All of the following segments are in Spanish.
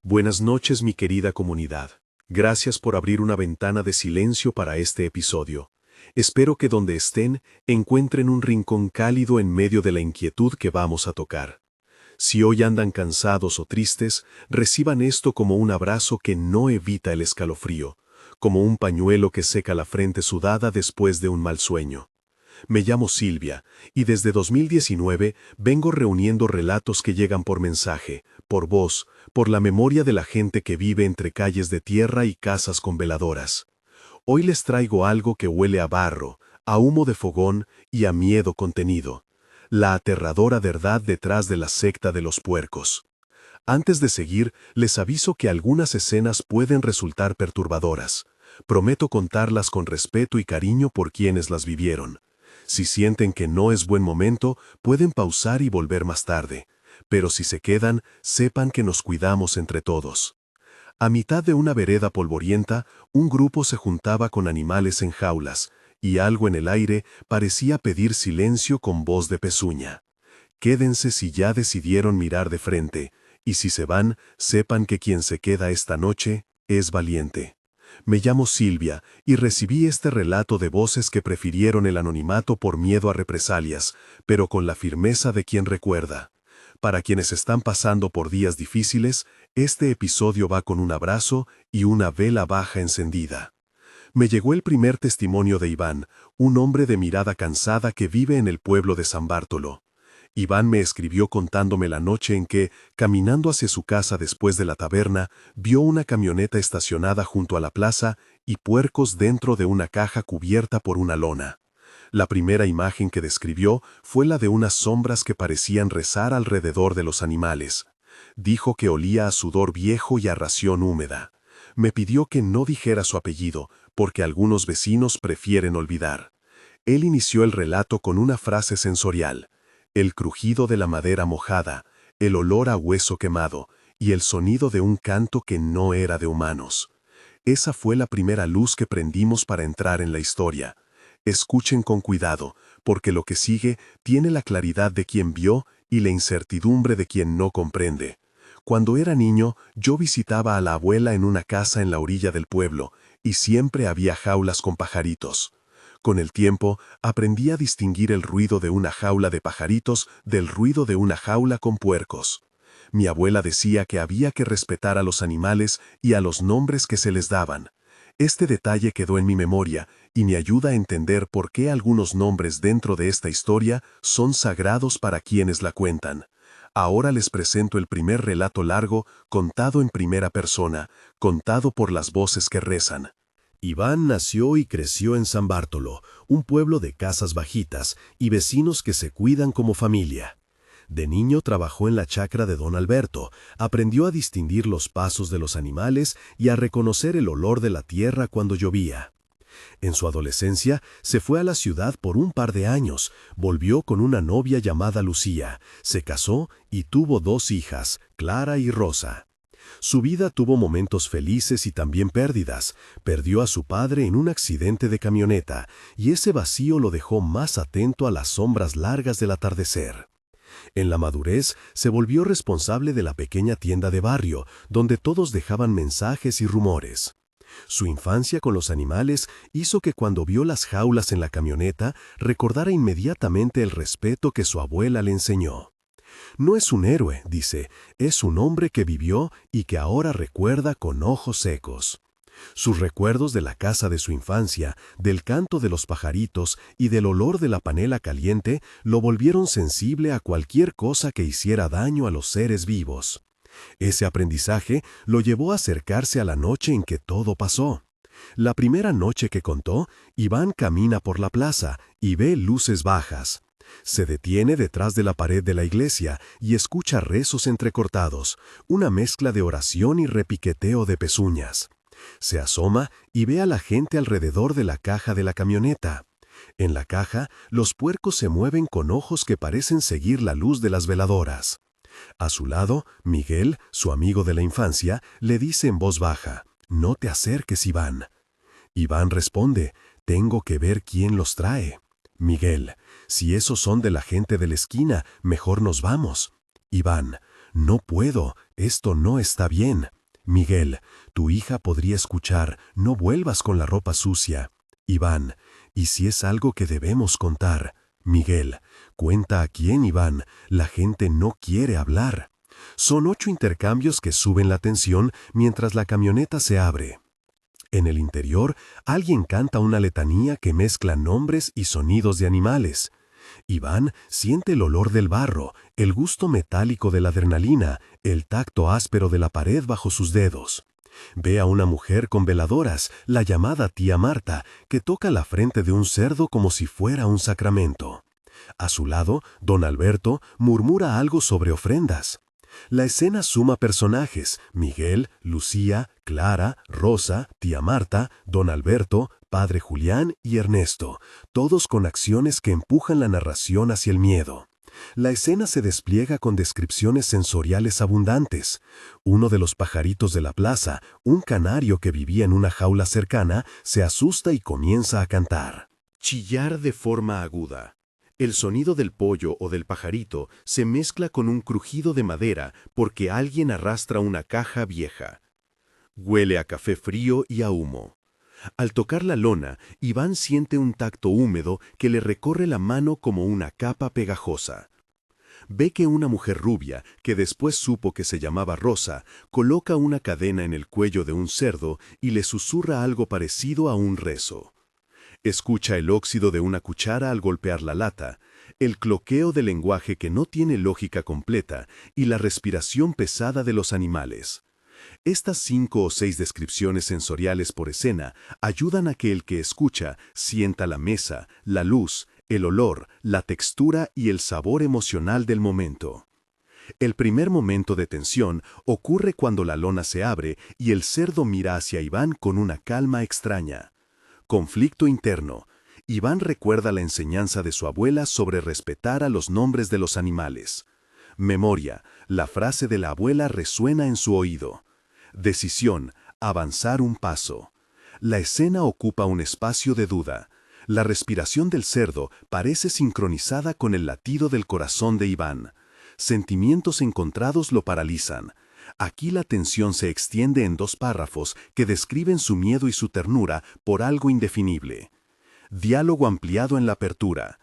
Buenas noches, mi querida comunidad. Gracias por abrir una ventana de silencio para este episodio. Espero que donde estén encuentren un rincón cálido en medio de la inquietud que vamos a tocar. Si hoy andan cansados o tristes, reciban esto como un abrazo que no evita el escalofrío, como un pañuelo que seca la frente sudada después de un mal sueño. Me llamo Silvia, y desde 2019 vengo reuniendo relatos que llegan por mensaje, por voz, por la memoria de la gente que vive entre calles de tierra y casas con veladoras. Hoy les traigo algo que huele a barro, a humo de fogón y a miedo contenido. La aterradora verdad detrás de la secta de los puercos. Antes de seguir, les aviso que algunas escenas pueden resultar perturbadoras. Prometo contarlas con respeto y cariño por quienes las vivieron. Si sienten que no es buen momento, pueden pausar y volver más tarde. Pero si se quedan, sepan que nos cuidamos entre todos. A mitad de una vereda polvorienta, un grupo se juntaba con animales en jaulas, y algo en el aire parecía pedir silencio con voz de pezuña. Quédense si ya decidieron mirar de frente, y si se van, sepan que quien se queda esta noche es valiente. Me llamo Silvia y recibí este relato de voces que prefirieron el anonimato por miedo a represalias, pero con la firmeza de quien recuerda. Para quienes están pasando por días difíciles, este episodio va con un abrazo y una vela baja encendida. Me llegó el primer testimonio de Iván, un hombre de mirada cansada que vive en el pueblo de San Bártolo. Iván me escribió contándome la noche en que, caminando hacia su casa después de la taberna, vio una camioneta estacionada junto a la plaza y puercos dentro de una caja cubierta por una lona. La primera imagen que describió fue la de unas sombras que parecían rezar alrededor de los animales. Dijo que olía a sudor viejo y a ración húmeda. Me pidió que no dijera su apellido, porque algunos vecinos prefieren olvidar. Él inició el relato con una frase sensorial: el crujido de la madera mojada, el olor a hueso quemado y el sonido de un canto que no era de humanos. Esa fue la primera luz que prendimos para entrar en la historia. Escuchen con cuidado, porque lo que sigue tiene la claridad de quien vio y la incertidumbre de quien no comprende. Cuando era niño, yo visitaba a la abuela en una casa en la orilla del pueblo, y siempre había jaulas con pajaritos. Con el tiempo, aprendí a distinguir el ruido de una jaula de pajaritos del ruido de una jaula con puercos. Mi abuela decía que había que respetar a los animales y a los nombres que se les daban. Este detalle quedó en mi memoria y me ayuda a entender por qué algunos nombres dentro de esta historia son sagrados para quienes la cuentan. Ahora les presento el primer relato largo, contado en primera persona, contado por las voces que rezan. Iván nació y creció en San Bártolo, un pueblo de casas bajitas y vecinos que se cuidan como familia. De niño trabajó en la chacra de don Alberto, aprendió a distinguir los pasos de los animales y a reconocer el olor de la tierra cuando llovía. En su adolescencia se fue a la ciudad por un par de años, volvió con una novia llamada Lucía, se casó y tuvo 2 hijas, Clara y Rosa. Su vida tuvo momentos felices y también pérdidas. Perdió a su padre en un accidente de camioneta, y ese vacío lo dejó más atento a las sombras largas del atardecer. En la madurez, se volvió responsable de la pequeña tienda de barrio, donde todos dejaban mensajes y rumores. Su infancia con los animales hizo que cuando vio las jaulas en la camioneta, recordara inmediatamente el respeto que su abuela le enseñó. No es un héroe, dice, es un hombre que vivió y que ahora recuerda con ojos secos. Sus recuerdos de la casa de su infancia, del canto de los pajaritos y del olor de la panela caliente lo volvieron sensible a cualquier cosa que hiciera daño a los seres vivos. Ese aprendizaje lo llevó a acercarse a la noche en que todo pasó. La primera noche que contó, Iván camina por la plaza y ve luces bajas. Se detiene detrás de la pared de la iglesia y escucha rezos entrecortados, una mezcla de oración y repiqueteo de pezuñas. Se asoma y ve a la gente alrededor de la caja de la camioneta. En la caja, los puercos se mueven con ojos que parecen seguir la luz de las veladoras. A su lado, Miguel, su amigo de la infancia, le dice en voz baja: «No te acerques, Iván». Iván responde: «Tengo que ver quién los trae». Miguel: «Si esos son de la gente de la esquina, mejor nos vamos». Iván: No puedo, esto no está bien. Miguel, tu hija podría escuchar, no vuelvas con la ropa sucia. Iván, ¿y si es algo que debemos contar? Miguel, cuenta a quién, Iván, la gente no quiere hablar. Son 8 intercambios que suben la tensión mientras la camioneta se abre. En el interior, alguien canta una letanía que mezcla nombres y sonidos de animales. Iván siente el olor del barro, el gusto metálico de la adrenalina, el tacto áspero de la pared bajo sus dedos. Ve a una mujer con veladoras, la llamada tía Marta, que toca la frente de un cerdo como si fuera un sacramento. A su lado, don Alberto murmura algo sobre ofrendas. La escena suma personajes: Miguel, Lucía, Clara, Rosa, tía Marta, don Alberto, padre Julián y Ernesto, todos con acciones que empujan la narración hacia el miedo. La escena se despliega con descripciones sensoriales abundantes. Uno de los pajaritos de la plaza, un canario que vivía en una jaula cercana, se asusta y comienza a cantar. Chillar de forma aguda. El sonido del pollo o del pajarito se mezcla con un crujido de madera porque alguien arrastra una caja vieja. Huele a café frío y a humo. Al tocar la lona, Iván siente un tacto húmedo que le recorre la mano como una capa pegajosa. Ve que una mujer rubia, que después supo que se llamaba Rosa, coloca una cadena en el cuello de un cerdo y le susurra algo parecido a un rezo. Escucha el óxido de una cuchara al golpear la lata, el cloqueo del lenguaje que no tiene lógica completa y la respiración pesada de los animales. Estas 5 o 6 descripciones sensoriales por escena ayudan a que el que escucha sienta la mesa, la luz, el olor, la textura y el sabor emocional del momento. El primer momento de tensión ocurre cuando la lona se abre y el cerdo mira hacia Iván con una calma extraña. Conflicto interno. Iván recuerda la enseñanza de su abuela sobre respetar a los nombres de los animales. Memoria. La frase de la abuela resuena en su oído. Decisión. Avanzar un paso. La escena ocupa un espacio de duda. La respiración del cerdo parece sincronizada con el latido del corazón de Iván. Sentimientos encontrados lo paralizan. Aquí la tensión se extiende en 2 párrafos que describen su miedo y su ternura por algo indefinible. Diálogo ampliado en la apertura.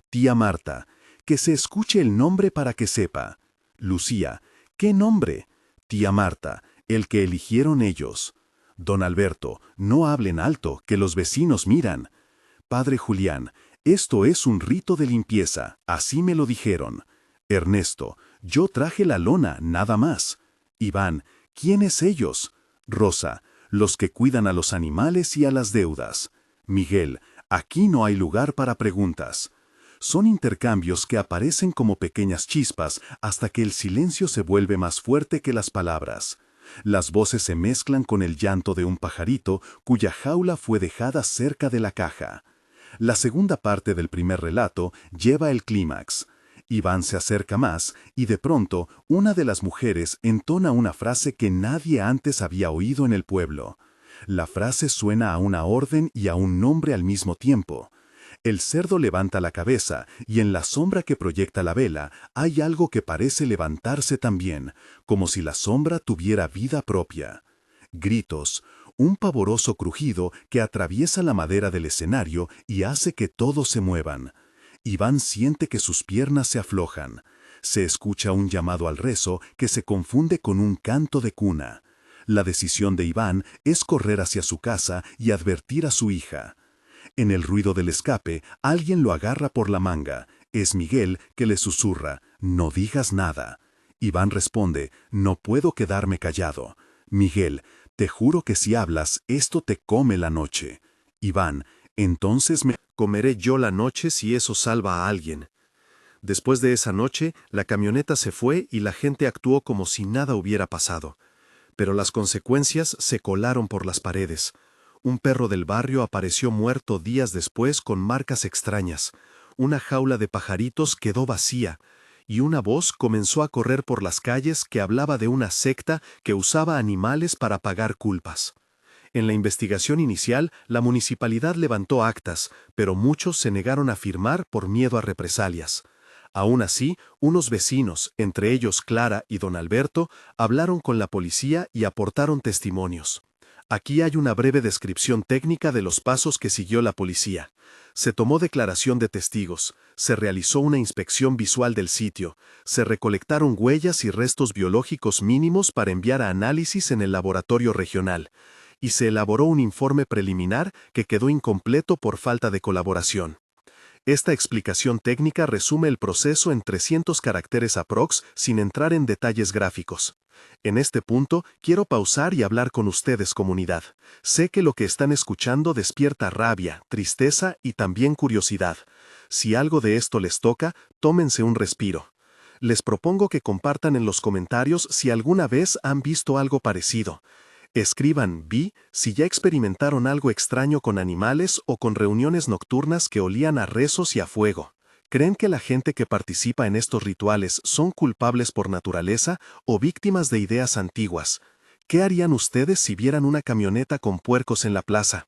Tía Marta, que se escuche el nombre para que sepa. Lucía, ¿qué nombre? Tía Marta, el que eligieron ellos. Don Alberto, no hablen alto, que los vecinos miran. Padre Julián, esto es un rito de limpieza, así me lo dijeron. Ernesto, yo traje la lona, nada más. Iván, ¿quiénes ellos? Rosa, los que cuidan a los animales y a las deudas. Miguel, aquí no hay lugar para preguntas. Son intercambios que aparecen como pequeñas chispas hasta que el silencio se vuelve más fuerte que las palabras. Las voces se mezclan con el llanto de un pajarito cuya jaula fue dejada cerca de la caja. La segunda parte del primer relato lleva el clímax. Iván se acerca más y de pronto una de las mujeres entona una frase que nadie antes había oído en el pueblo. La frase suena a una orden y a un nombre al mismo tiempo. El cerdo levanta la cabeza y en la sombra que proyecta la vela hay algo que parece levantarse también, como si la sombra tuviera vida propia. Gritos, un pavoroso crujido que atraviesa la madera del escenario y hace que todos se muevan. Iván siente que sus piernas se aflojan. Se escucha un llamado al rezo que se confunde con un canto de cuna. La decisión de Iván es correr hacia su casa y advertir a su hija. En el ruido del escape, alguien lo agarra por la manga. Es Miguel que le susurra, «No digas nada». Iván responde, «No puedo quedarme callado». Miguel, «Te juro que si hablas, esto te come la noche». Iván, «Entonces me comeré yo la noche si eso salva a alguien». Después de esa noche, la camioneta se fue y la gente actuó como si nada hubiera pasado. Pero las consecuencias se colaron por las paredes. Un perro del barrio apareció muerto días después con marcas extrañas. Una jaula de pajaritos quedó vacía. Y una voz comenzó a correr por las calles que hablaba de una secta que usaba animales para pagar culpas. En la investigación inicial, la municipalidad levantó actas, pero muchos se negaron a firmar por miedo a represalias. Aún así, unos vecinos, entre ellos Clara y don Alberto, hablaron con la policía y aportaron testimonios. Aquí hay una breve descripción técnica de los pasos que siguió la policía. Se tomó declaración de testigos, se realizó una inspección visual del sitio, se recolectaron huellas y restos biológicos mínimos para enviar a análisis en el laboratorio regional, y se elaboró un informe preliminar que quedó incompleto por falta de colaboración. Esta explicación técnica resume el proceso en 300 caracteres aprox sin entrar en detalles gráficos. En este punto, quiero pausar y hablar con ustedes, comunidad. Sé que lo que están escuchando despierta rabia, tristeza y también curiosidad. Si algo de esto les toca, tómense un respiro. Les propongo que compartan en los comentarios si alguna vez han visto algo parecido. Escriban vi si ya experimentaron algo extraño con animales o con reuniones nocturnas que olían a rezos y a fuego. ¿Creen que la gente que participa en estos rituales son culpables por naturaleza o víctimas de ideas antiguas? ¿Qué harían ustedes si vieran una camioneta con puercos en la plaza?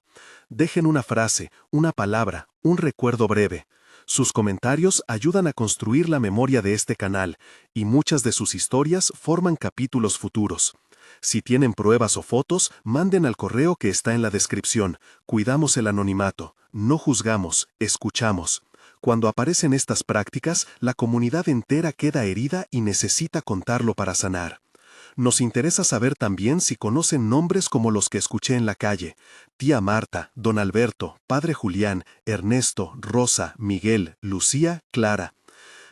Dejen una frase, una palabra, un recuerdo breve. Sus comentarios ayudan a construir la memoria de este canal, y muchas de sus historias forman capítulos futuros. Si tienen pruebas o fotos, manden al correo que está en la descripción. Cuidamos el anonimato, no juzgamos, escuchamos. Cuando aparecen estas prácticas, la comunidad entera queda herida y necesita contarlo para sanar. Nos interesa saber también si conocen nombres como los que escuché en la calle: tía Marta, don Alberto, padre Julián, Ernesto, Rosa, Miguel, Lucía, Clara.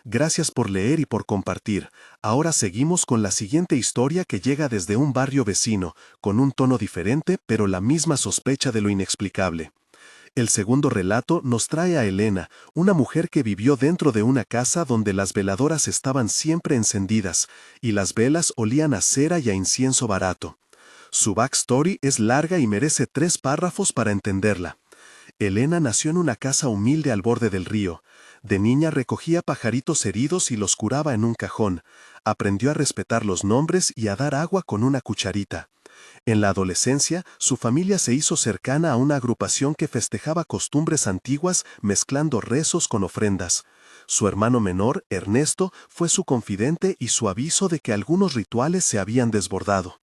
Gracias por leer y por compartir. Ahora seguimos con la siguiente historia que llega desde un barrio vecino, con un tono diferente pero la misma sospecha de lo inexplicable. El segundo relato nos trae a Elena, una mujer que vivió dentro de una casa donde las veladoras estaban siempre encendidas, y las velas olían a cera y a incienso barato. Su backstory es larga y merece 3 párrafos para entenderla. Elena nació en una casa humilde al borde del río. De niña recogía pajaritos heridos y los curaba en un cajón. Aprendió a respetar los nombres y a dar agua con una cucharita. En la adolescencia, su familia se hizo cercana a una agrupación que festejaba costumbres antiguas mezclando rezos con ofrendas. Su hermano menor, Ernesto, fue su confidente y su aviso de que algunos rituales se habían desbordado.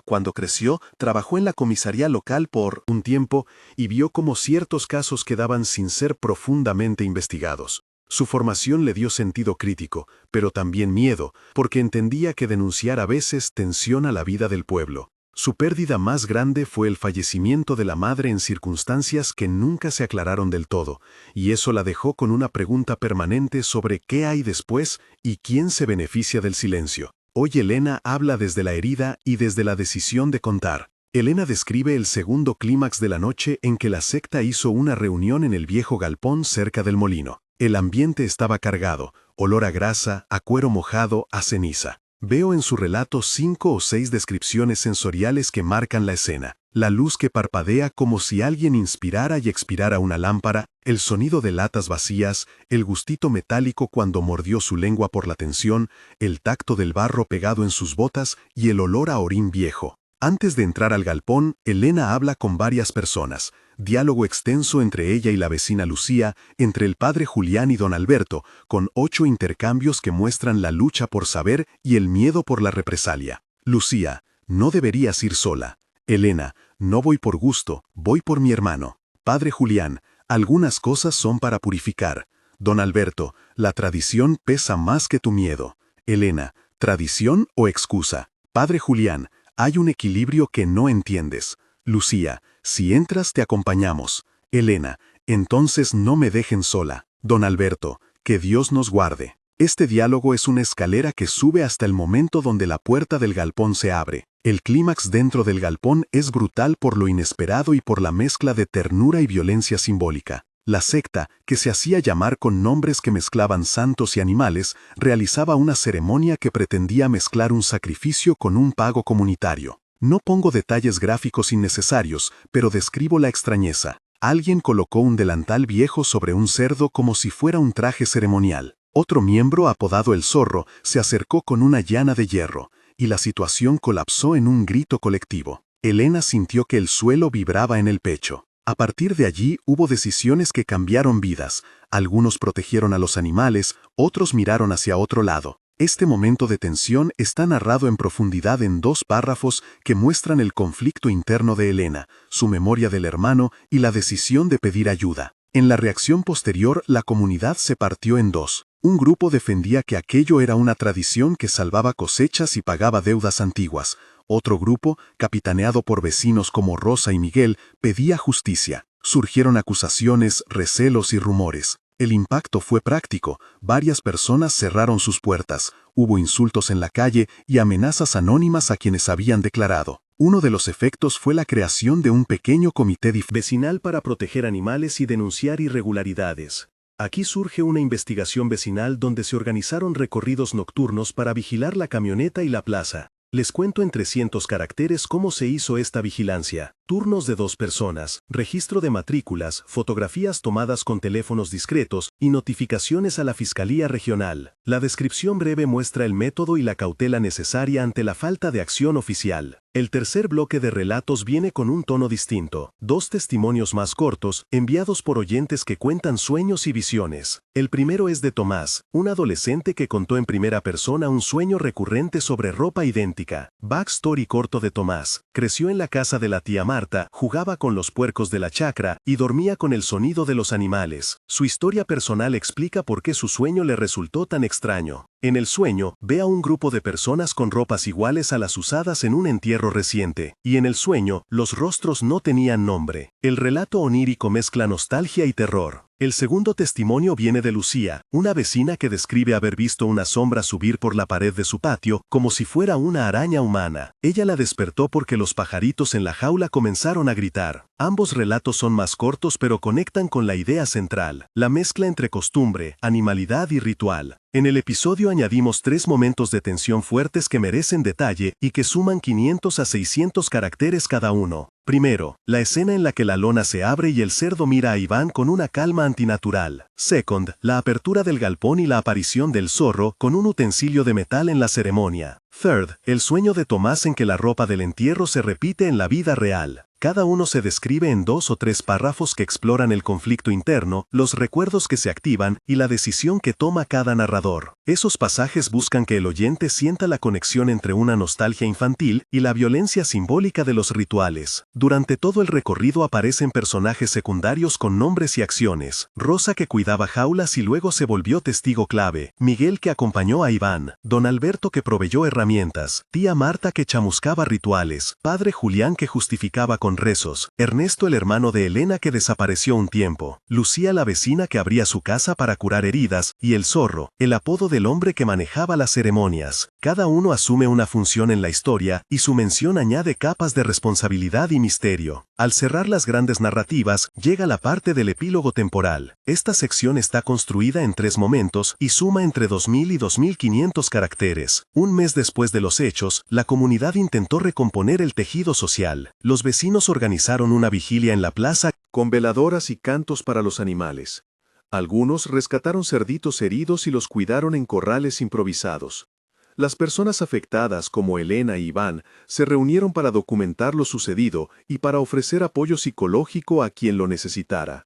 Cuando creció, trabajó en la comisaría local por un tiempo y vio cómo ciertos casos quedaban sin ser profundamente investigados. Su formación le dio sentido crítico, pero también miedo, porque entendía que denunciar a veces tensiona la vida del pueblo. Su pérdida más grande fue el fallecimiento de la madre en circunstancias que nunca se aclararon del todo, y eso la dejó con una pregunta permanente sobre qué hay después y quién se beneficia del silencio. Hoy Elena habla desde la herida y desde la decisión de contar. Elena describe el segundo clímax de la noche en que la secta hizo una reunión en el viejo galpón cerca del molino. El ambiente estaba cargado, olor a grasa, a cuero mojado, a ceniza. Veo en su relato 5 o 6 descripciones sensoriales que marcan la escena. La luz que parpadea como si alguien inspirara y expirara una lámpara, el sonido de latas vacías, el gustito metálico cuando mordió su lengua por la tensión, el tacto del barro pegado en sus botas y el olor a orín viejo. Antes de entrar al galpón, Elena habla con varias personas. Diálogo extenso entre ella y la vecina Lucía, entre el padre Julián y don Alberto, con 8 intercambios que muestran la lucha por saber y el miedo por la represalia. Lucía: no deberías ir sola. Elena: no voy por gusto, voy por mi hermano. Padre Julián: algunas cosas son para purificar. Don Alberto: la tradición pesa más que tu miedo. Elena: ¿tradición o excusa? Padre Julián: hay un equilibrio que no entiendes. Lucía: si entras te acompañamos. Elena: entonces no me dejen sola. Don Alberto: que Dios nos guarde. Este diálogo es una escalera que sube hasta el momento donde la puerta del galpón se abre. El clímax dentro del galpón es brutal por lo inesperado y por la mezcla de ternura y violencia simbólica. La secta, que se hacía llamar con nombres que mezclaban santos y animales, realizaba una ceremonia que pretendía mezclar un sacrificio con un pago comunitario. No pongo detalles gráficos innecesarios, pero describo la extrañeza. Alguien colocó un delantal viejo sobre un cerdo como si fuera un traje ceremonial. Otro miembro, apodado el Zorro, se acercó con una llana de hierro, y la situación colapsó en un grito colectivo. Elena sintió que el suelo vibraba en el pecho. A partir de allí hubo decisiones que cambiaron vidas. Algunos protegieron a los animales, otros miraron hacia otro lado. Este momento de tensión está narrado en profundidad en 2 párrafos que muestran el conflicto interno de Elena, su memoria del hermano y la decisión de pedir ayuda. En la reacción posterior, la comunidad se partió en 2. Un grupo defendía que aquello era una tradición que salvaba cosechas y pagaba deudas antiguas. Otro grupo, capitaneado por vecinos como Rosa y Miguel, pedía justicia. Surgieron acusaciones, recelos y rumores. El impacto fue práctico. Varias personas cerraron sus puertas. Hubo insultos en la calle y amenazas anónimas a quienes habían declarado. Uno de los efectos fue la creación de un pequeño comité vecinal para proteger animales y denunciar irregularidades. Aquí surge una investigación vecinal donde se organizaron recorridos nocturnos para vigilar la camioneta y la plaza. Les cuento en 300 caracteres cómo se hizo esta vigilancia. Turnos de 2 personas, registro de matrículas, fotografías tomadas con teléfonos discretos y notificaciones a la Fiscalía Regional. La descripción breve muestra el método y la cautela necesaria ante la falta de acción oficial. El tercer bloque de relatos viene con un tono distinto. 2 testimonios más cortos, enviados por oyentes que cuentan sueños y visiones. El primero es de Tomás, un adolescente que contó en primera persona un sueño recurrente sobre ropa idéntica. Backstory corto de Tomás. Creció en la casa de la tía Marta, jugaba con los puercos de la chacra y dormía con el sonido de los animales. Su historia personal explica por qué su sueño le resultó tan extraño. En el sueño, ve a un grupo de personas con ropas iguales a las usadas en un entierro reciente, y en el sueño, los rostros no tenían nombre. El relato onírico mezcla nostalgia y terror. El segundo testimonio viene de Lucía, una vecina que describe haber visto una sombra subir por la pared de su patio como si fuera una araña humana. Ella la despertó porque los pajaritos en la jaula comenzaron a gritar. Ambos relatos son más cortos pero conectan con la idea central, la mezcla entre costumbre, animalidad y ritual. En el episodio añadimos 3 momentos de tensión fuertes que merecen detalle y que suman 500 a 600 caracteres cada uno. Primero, la escena en la que la lona se abre y el cerdo mira a Iván con una calma antinatural. Second, la apertura del galpón y la aparición del zorro con un utensilio de metal en la ceremonia. Third, el sueño de Tomás en que la ropa del entierro se repite en la vida real. Cada uno se describe en 2 o 3 párrafos que exploran el conflicto interno, los recuerdos que se activan y la decisión que toma cada narrador. Esos pasajes buscan que el oyente sienta la conexión entre una nostalgia infantil y la violencia simbólica de los rituales. Durante todo el recorrido aparecen personajes secundarios con nombres y acciones. Rosa que cuidaba jaulas y luego se volvió testigo clave. Miguel que acompañó a Iván. Don Alberto que proveyó herramientas. Tía Marta que chamuscaba rituales. Padre Julián que justificaba con rezos. Ernesto el hermano de Elena que desapareció un tiempo. Lucía la vecina que abría su casa para curar heridas. Y el zorro, el apodo del hombre que manejaba las ceremonias. Cada uno asume una función en la historia y su mención añade capas de responsabilidad y misterio. Al cerrar las grandes narrativas, llega la parte del epílogo temporal. Esta sección está construida en 3 momentos y suma entre 2000 y 2500 caracteres. Un mes después de los hechos, la comunidad intentó recomponer el tejido social. Los vecinos organizaron una vigilia en la plaza con veladoras y cantos para los animales. Algunos rescataron cerditos heridos y los cuidaron en corrales improvisados. Las personas afectadas, como Elena y Iván, se reunieron para documentar lo sucedido y para ofrecer apoyo psicológico a quien lo necesitara.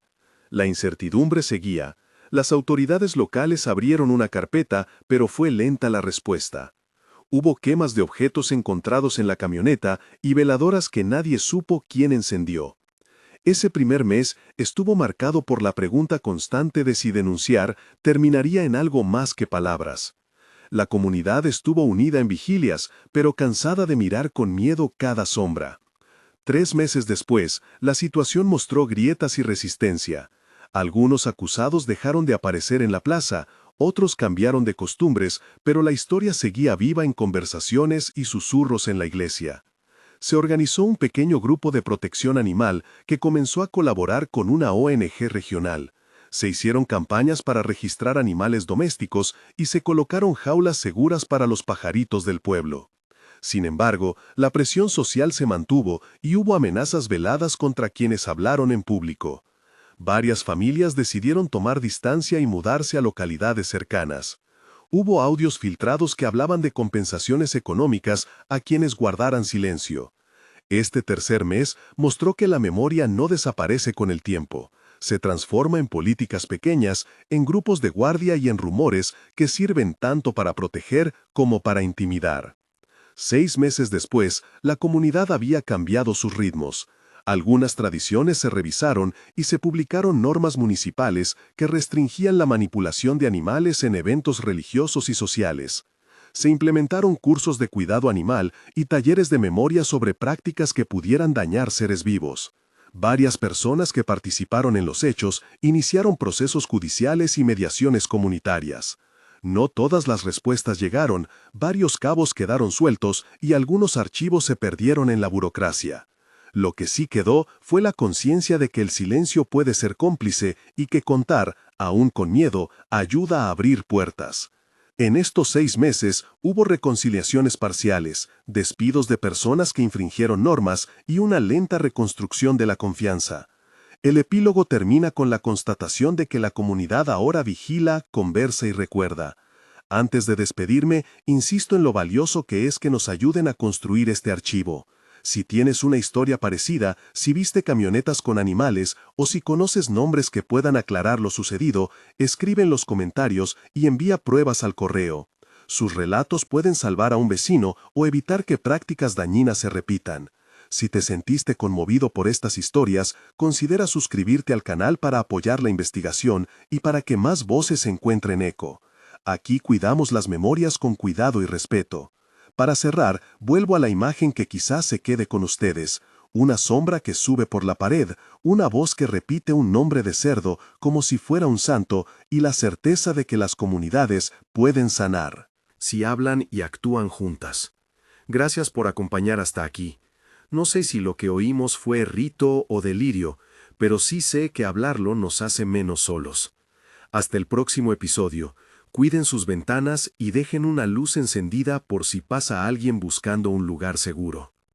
La incertidumbre seguía. Las autoridades locales abrieron una carpeta, pero fue lenta la respuesta. Hubo quemas de objetos encontrados en la camioneta y veladoras que nadie supo quién encendió. Ese primer mes estuvo marcado por la pregunta constante de si denunciar terminaría en algo más que palabras. La comunidad estuvo unida en vigilias, pero cansada de mirar con miedo cada sombra. 3 meses después, la situación mostró grietas y resistencia. Algunos acusados dejaron de aparecer en la plaza, otros cambiaron de costumbres, pero la historia seguía viva en conversaciones y susurros en la iglesia. Se organizó un pequeño grupo de protección animal que comenzó a colaborar con una ONG regional. Se hicieron campañas para registrar animales domésticos y se colocaron jaulas seguras para los pajaritos del pueblo. Sin embargo, la presión social se mantuvo y hubo amenazas veladas contra quienes hablaron en público. Varias familias decidieron tomar distancia y mudarse a localidades cercanas. Hubo audios filtrados que hablaban de compensaciones económicas a quienes guardaran silencio. Este tercer mes mostró que la memoria no desaparece con el tiempo. Se transforma en políticas pequeñas, en grupos de guardia y en rumores que sirven tanto para proteger como para intimidar. 6 meses después, la comunidad había cambiado sus ritmos. Algunas tradiciones se revisaron y se publicaron normas municipales que restringían la manipulación de animales en eventos religiosos y sociales. Se implementaron cursos de cuidado animal y talleres de memoria sobre prácticas que pudieran dañar seres vivos. Varias personas que participaron en los hechos iniciaron procesos judiciales y mediaciones comunitarias. No todas las respuestas llegaron, varios cabos quedaron sueltos y algunos archivos se perdieron en la burocracia. Lo que sí quedó fue la conciencia de que el silencio puede ser cómplice y que contar, aún con miedo, ayuda a abrir puertas. En estos 6 meses hubo reconciliaciones parciales, despidos de personas que infringieron normas y una lenta reconstrucción de la confianza. El epílogo termina con la constatación de que la comunidad ahora vigila, conversa y recuerda. Antes de despedirme, insisto en lo valioso que es que nos ayuden a construir este archivo. Si tienes una historia parecida, si viste camionetas con animales o si conoces nombres que puedan aclarar lo sucedido, escribe en los comentarios y envía pruebas al correo. Sus relatos pueden salvar a un vecino o evitar que prácticas dañinas se repitan. Si te sentiste conmovido por estas historias, considera suscribirte al canal para apoyar la investigación y para que más voces encuentren eco. Aquí cuidamos las memorias con cuidado y respeto. Para cerrar, vuelvo a la imagen que quizás se quede con ustedes. Una sombra que sube por la pared, una voz que repite un nombre de cerdo como si fuera un santo y la certeza de que las comunidades pueden sanar. Si hablan y actúan juntas. Gracias por acompañar hasta aquí. No sé si lo que oímos fue rito o delirio, pero sí sé que hablarlo nos hace menos solos. Hasta el próximo episodio. Cuiden sus ventanas y dejen una luz encendida por si pasa alguien buscando un lugar seguro.